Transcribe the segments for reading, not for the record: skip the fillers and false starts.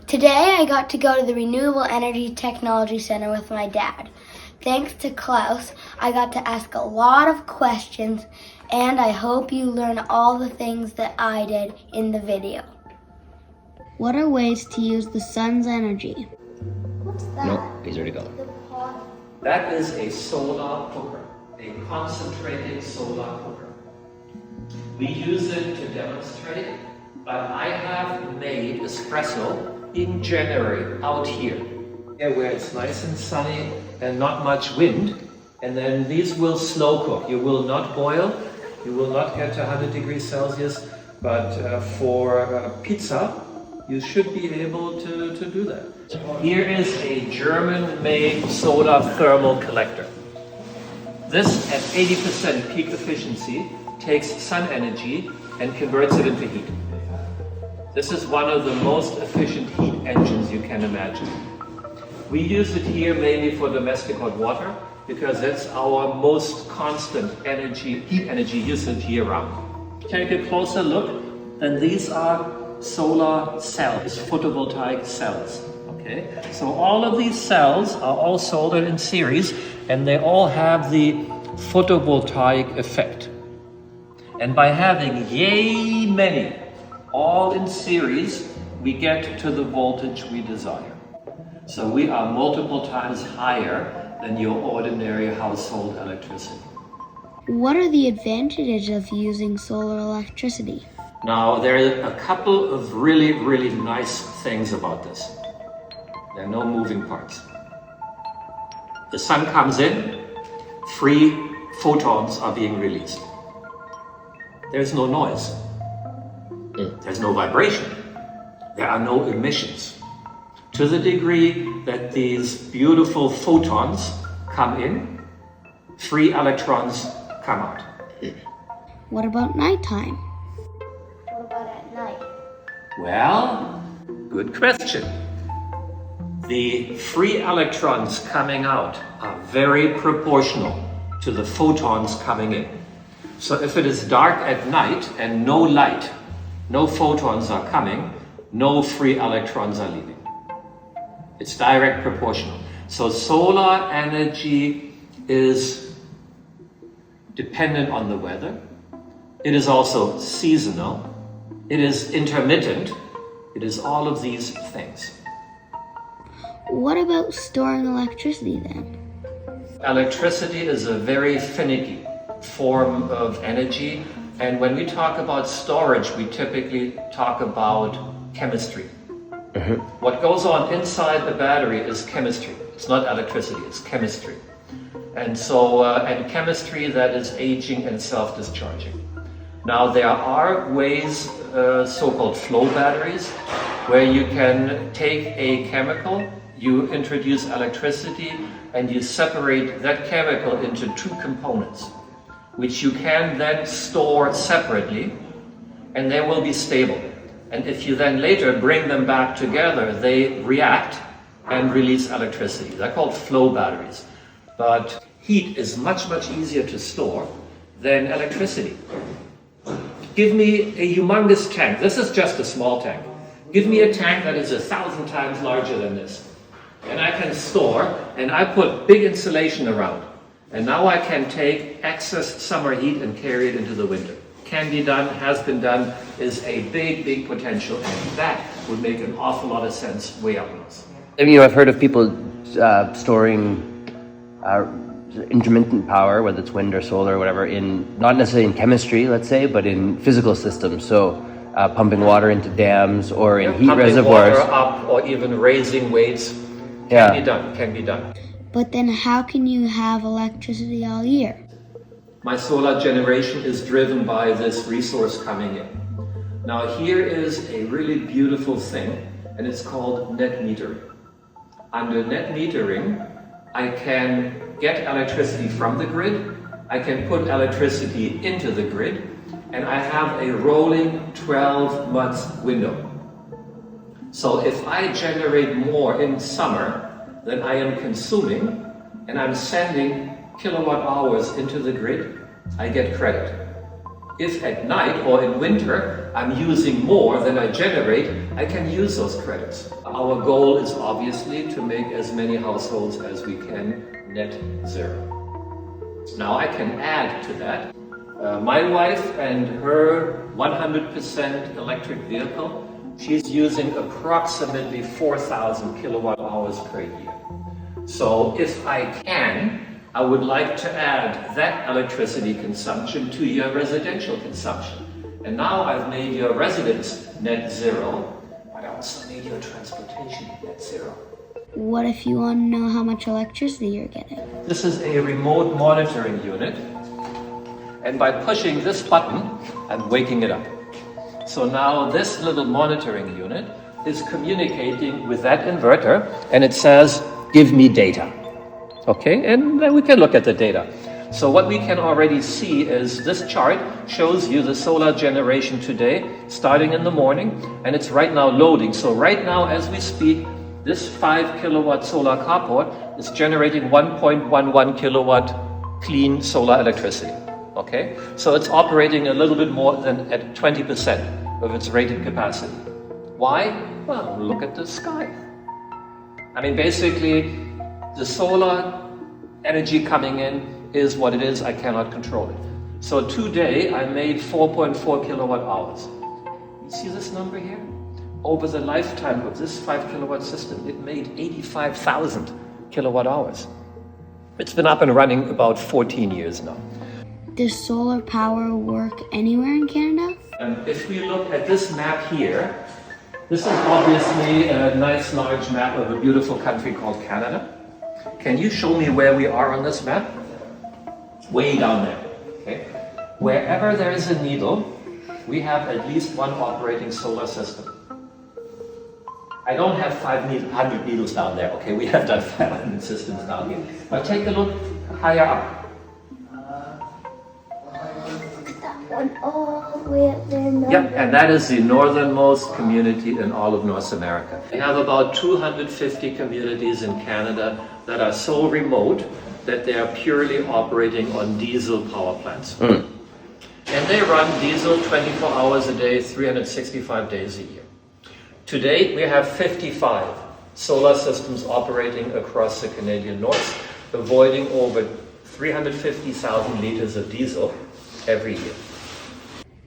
Today I got to go to the Renewable Energy Technology Center with my dad. Thanks to Klause, I got to ask a lot of questions, and I hope you learn all the things that I did in the video. What are ways to use the sun's energy? What's that? No, he's already gone. That is a solar cooker, a concentrated solar cooker. We use it to demonstrate, but I have made espresso in January out here, where it's nice and sunny and not much wind. And then these will slow cook. You will not boil, you will not get to 100 degrees Celsius, but for pizza, you should be able to do that. Here is a German-made solar thermal collector. This, at 80% peak efficiency, takes sun energy and converts it into heat. This is one of the most efficient heat engines you can imagine. We use it here mainly for domestic hot water because that's our most constant heat energy usage year-round. Take a closer look, then these are solar cells, photovoltaic cells. Okay, so all of these cells are all soldered in series, and they all have the photovoltaic effect. And by having yay many, all in series, we get to the voltage we desire. So we are multiple times higher than your ordinary household electricity. What are the advantages of using solar electricity? Now, there are a couple of really, really nice things about this. There are no moving parts. The sun comes in, free photons are being released. There's no noise. There's no vibration. There are no emissions. To the degree that these beautiful photons come in, free electrons come out. What about nighttime? What about at night? Well, good question. The free electrons coming out are very proportional to the photons coming in. So if it is dark at night and no light, no photons are coming, no free electrons are leaving. It's direct proportional. So solar energy is dependent on the weather. It is also seasonal. It is intermittent. It is all of these things. What about storing electricity then? Electricity is a very finicky form of energy, and when we talk about storage, we typically talk about chemistry. What goes on inside the battery is chemistry. It's not electricity, it's chemistry. And so, and chemistry that is aging and self-discharging. Now, there are ways, so-called flow batteries, where you can take a chemical, you introduce electricity, and you separate that chemical into two components, which you can then store separately, and they will be stable. And if you then later bring them back together, they react and release electricity. They're called flow batteries. But heat is much, much easier to store than electricity. Give me a humongous tank. This is just a small tank. Give me a tank that is 1,000 times larger than this. And I can store, and I put big insulation around. And now I can take excess summer heat and carry it into the winter. Can be done, has been done, is a big, big potential, and that would make an awful lot of sense way up north. I've heard of people storing intermittent power, whether it's wind or solar or whatever, in not necessarily in chemistry, let's say, but in physical systems. So pumping water into dams or in heat reservoirs. Pumping water up or even raising weights can be done. But then how can you have electricity all year? My solar generation is driven by this resource coming in. Now here is a really beautiful thing, and it's called net metering. Under net metering, I can get electricity from the grid, I can put electricity into the grid, and I have a rolling 12 months window. So if I generate more in summer than I am consuming, and I'm sending kilowatt hours into the grid, I get credit. If at night or in winter I'm using more than I generate, I can use those credits. Our goal is obviously to make as many households as we can net zero. Now I can add to that. My wife and her 100% electric vehicle, she's using approximately 4,000 kilowatt hours per year. So if I can, I would like to add that electricity consumption to your residential consumption. And now I've made your residence net zero, but I also made your transportation net zero. What if you want to know how much electricity you're getting? This is a remote monitoring unit. And by pushing this button, I'm waking it up. So now this little monitoring unit is communicating with that inverter, and it says, give me data. Okay, and then we can look at the data. So what we can already see is this chart shows you the solar generation today, starting in the morning, and it's right now loading. So right now, as we speak, this 5 kilowatt solar carport is generating 1.11 kilowatt clean solar electricity. Okay, so it's operating a little bit more than at 20% of its rated capacity. Why? Well, look at the sky. I mean, basically, the solar energy coming in is what it is. I cannot control it. So today I made 4.4 kilowatt hours. You see this number here? Over the lifetime of this 5 kilowatt system, it made 85,000 kilowatt hours. It's been up and running about 14 years now. Does solar power work anywhere in Canada? If we look at this map here, this is obviously a nice large map of a beautiful country called Canada. Can you show me where we are on this map? Way down there. Okay. Wherever there is a needle, we have at least one operating solar system. I don't have 500 needles down there. Okay, we have done 500 systems down here. But take a look higher up. All the way up there. Yep, and that is the northernmost community in all of North America. We have about 250 communities in Canada that are so remote that they are purely operating on diesel power plants. And they run diesel 24 hours a day, 365 days a year. Today, we have 55 solar systems operating across the Canadian North, avoiding over 350,000 liters of diesel every year.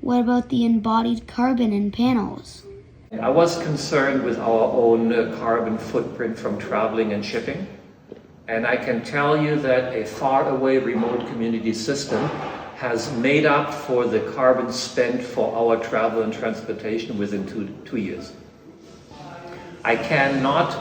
What about the embodied carbon in panels? I was concerned with our own carbon footprint from traveling and shipping. And I can tell you that a far away remote community system has made up for the carbon spent for our travel and transportation within two years. I cannot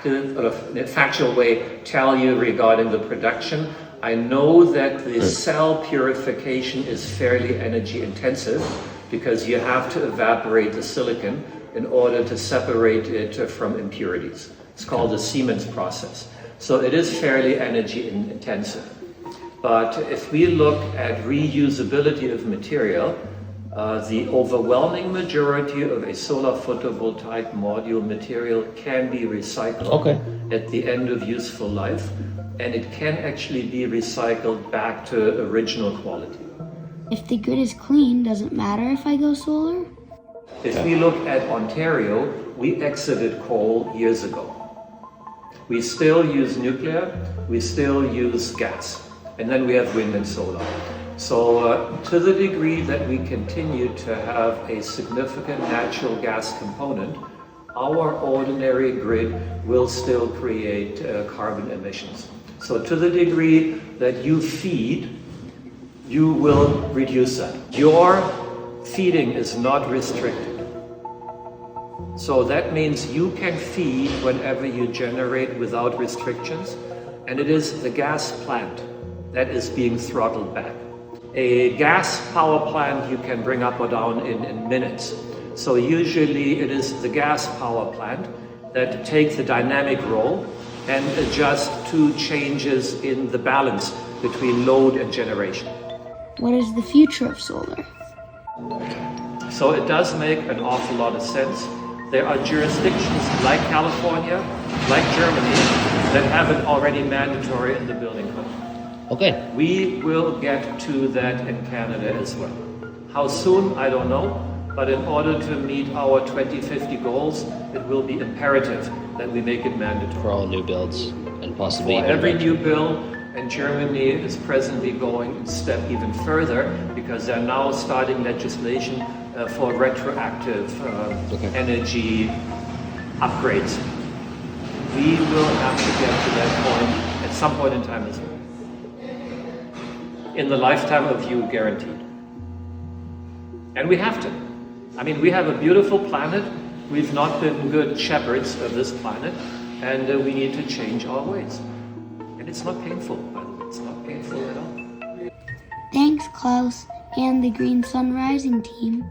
in a factual way tell you regarding the production. I know that the cell purification is fairly energy intensive because you have to evaporate the silicon in order to separate it from impurities. It's called the Siemens process. So it is fairly energy intensive. But if we look at reusability of material, the overwhelming majority of a solar photovoltaic module material can be recycled at the end of useful life. And it can actually be recycled back to original quality. If the grid is clean, does it matter if I go solar? If we look at Ontario, we exited coal years ago. We still use nuclear, we still use gas, and then we have wind and solar. So to the degree that we continue to have a significant natural gas component, our ordinary grid will still create carbon emissions. So to the degree that you feed, you will reduce that. Your feeding is not restricted. So that means you can feed whenever you generate without restrictions, and it is the gas plant that is being throttled back. A gas power plant you can bring up or down in minutes. So usually it is the gas power plant that takes the dynamic role and adjust to changes in the balance between load and generation. What is the future of solar? So it does make an awful lot of sense. There are jurisdictions like California, like Germany, that have it already mandatory in the building code. Okay. We will get to that in Canada as well. How soon, I don't know, but in order to meet our 2050 goals, it will be imperative that we make it mandatory. For all new builds and possibly For even every retro. new bill, and Germany is presently going a step even further because they're now starting legislation for retroactive energy upgrades. We will have to get to that point at some point in time as well. In the lifetime of you, guaranteed. And we have to. I mean, we have a beautiful planet. We've not been good shepherds of this planet, and we need to change our ways. And it's not painful, by the way. It's not painful at all. Thanks, Klause and the Green Sun Rising team.